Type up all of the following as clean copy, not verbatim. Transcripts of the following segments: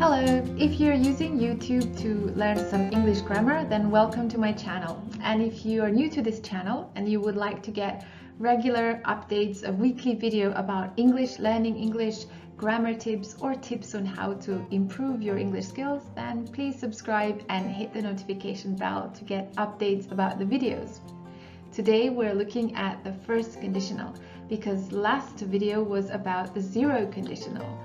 Hello! If you're using YouTube to learn some English grammar, then welcome to my channel. And if you are new to this channel and you would like to get regular updates, a weekly video about English, learning English, grammar tips, or tips on how to improve your English skills, then please subscribe and hit the notification bell to get updates about the videos. Today we're looking at the first conditional because last video was about the zero conditional.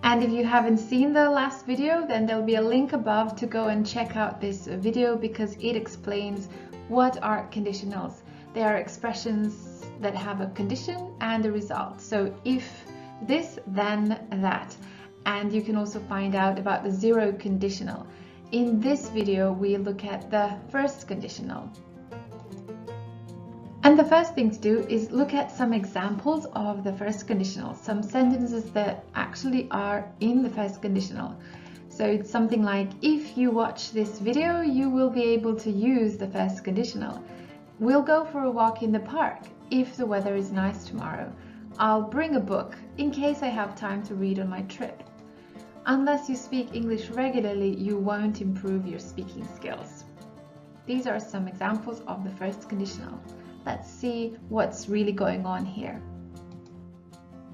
And if you haven't seen the last video, then there'll be a link above to go and check out this video because it explains what are conditionals. They are expressions that have a condition and a result. So if this, then that. And you can also find out about the zero conditional. In this video, we look at the first conditional. And the first thing to do is look at some examples of the first conditional, some sentences that actually are in the first conditional. So it's something like, if you watch this video, you will be able to use the first conditional. We'll go for a walk in the park if the weather is nice tomorrow. I'll bring a book in case I have time to read on my trip. Unless you speak English regularly, you won't improve your speaking skills. These are some examples of the first conditional. Let's see what's really going on here.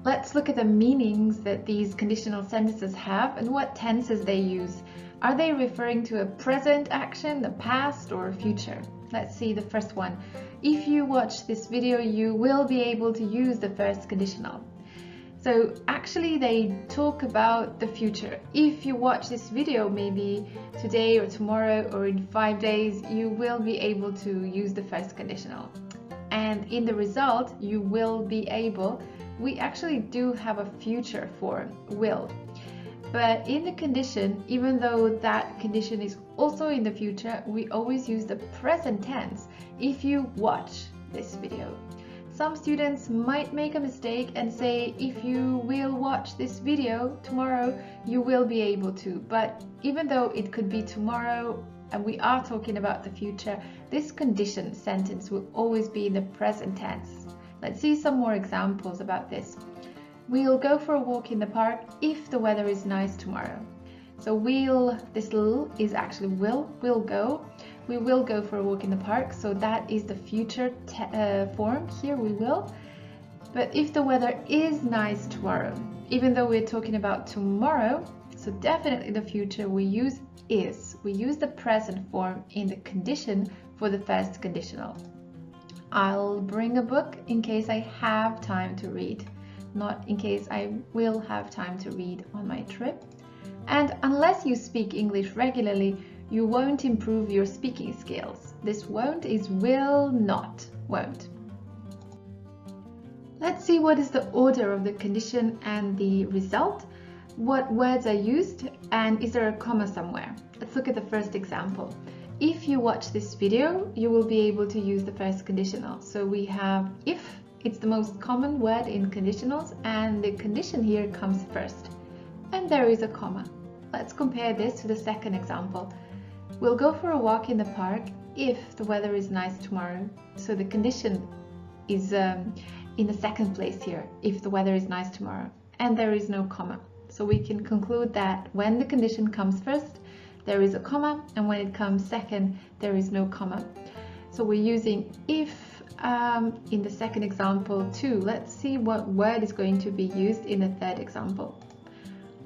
Let's look at the meanings that these conditional sentences have and what tenses they use. Are they referring to a present action, the past, or future? Let's see the first one. If you watch this video, you will be able to use the first conditional. So actually they talk about the future. If you watch this video, maybe today or tomorrow or in 5 days, you will be able to use the first conditional. And in the result, you will be able, we actually do have a future form, will. But in the condition, even though that condition is also in the future, we always use the present tense if you watch this video. Some students might make a mistake and say, if you will watch this video tomorrow, you will be able to. But even though it could be tomorrow, and we are talking about the future, this condition sentence will always be in the present tense. Let's see some more examples about this. We'll go for a walk in the park if the weather is nice tomorrow. So we'll, this little is actually will go. We will go for a walk in the park, so that is the future form here, we will. But if the weather is nice tomorrow, even though we're talking about tomorrow, so definitely the future, we use is. We use the present form in the condition for the first conditional. I'll bring a book in case I have time to read, not in case I will have time to read on my trip. And unless you speak English regularly, you won't improve your speaking skills. This won't is will, not won't. Let's see what is the order of the condition and the result. What words are used, and is there a comma somewhere? Let's look at the first example. If you watch this video, you will be able to use the first conditional. So we have if, it's the most common word in conditionals, and the condition here comes first. And there is a comma. Let's compare this to the second example. We'll go for a walk in the park if the weather is nice tomorrow. So the condition is in the second place here, if the weather is nice tomorrow. And there is no comma. So we can conclude that when the condition comes first, there is a comma, and when it comes second, there is no comma. So we're using if in the second example too. Let's see what word is going to be used in the third example.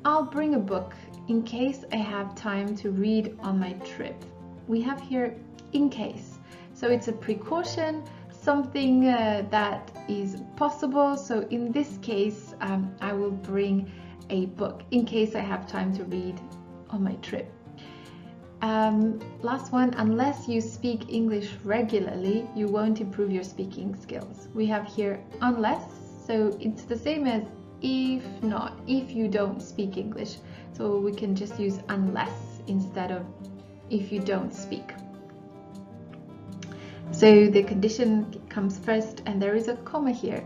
I'll bring a book in case I have time to read on my trip. We have here in case. So it's a precaution, something that is possible. So in this case, I will bring a book in case I have time to read on my trip. Last one, unless you speak English regularly, you won't improve your speaking skills. We have here unless, so it's the same as if not, if you don't speak English. So we can just use unless instead of if you don't speak. So the condition comes first and there is a comma here.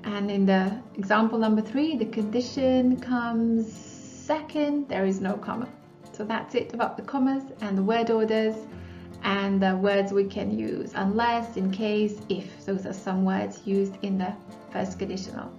And in the example number 3, the condition comes second, there is no comma. So that's it about the commas and the word orders and the words we can use. Unless, in case, if. Those are some words used in the first conditional.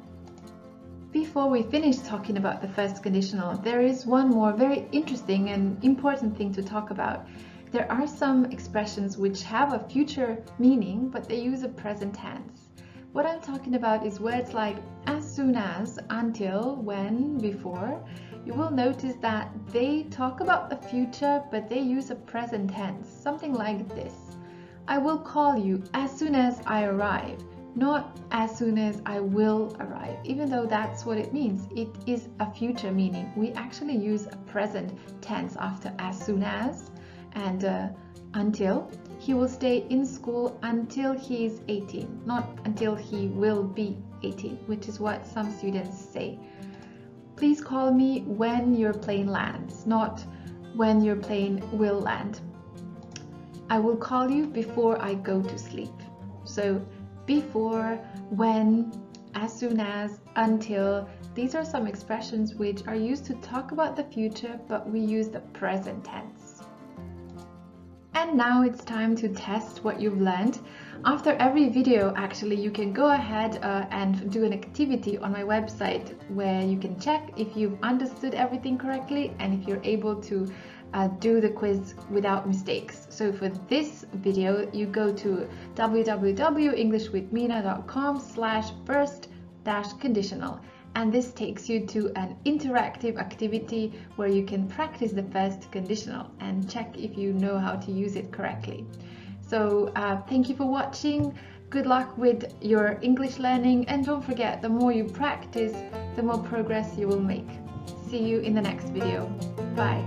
Before we finish talking about the first conditional, there is one more very interesting and important thing to talk about. There are some expressions which have a future meaning, but they use a present tense. What I'm talking about is words like as soon as, until, when, before. You will notice that they talk about the future, but they use a present tense, something like this. I will call you as soon as I arrive. Not as soon as I will arrive, even though that's what it means. It is a future meaning. We actually use a present tense after as soon as and until. He will stay in school until he is 18, not until he will be 18, which is what some students say. Please call me when your plane lands, not when your plane will land. I will call you before I go to sleep. So before, when, as soon as, until, these are some expressions which are used to talk about the future, but we use the present tense. And now it's time to test what you've learned. After every video, actually, you can go ahead and do an activity on my website where you can check if you've understood everything correctly and if you're able to do the quiz without mistakes. So for this video, you go to www.englishwithmina.com/first-conditional, and this takes you to an interactive activity where you can practice the first conditional and check if you know how to use it correctly. So thank you for watching. Good luck with your English learning, and don't forget, the more you practice, the more progress you will make. See you in the next video. Bye.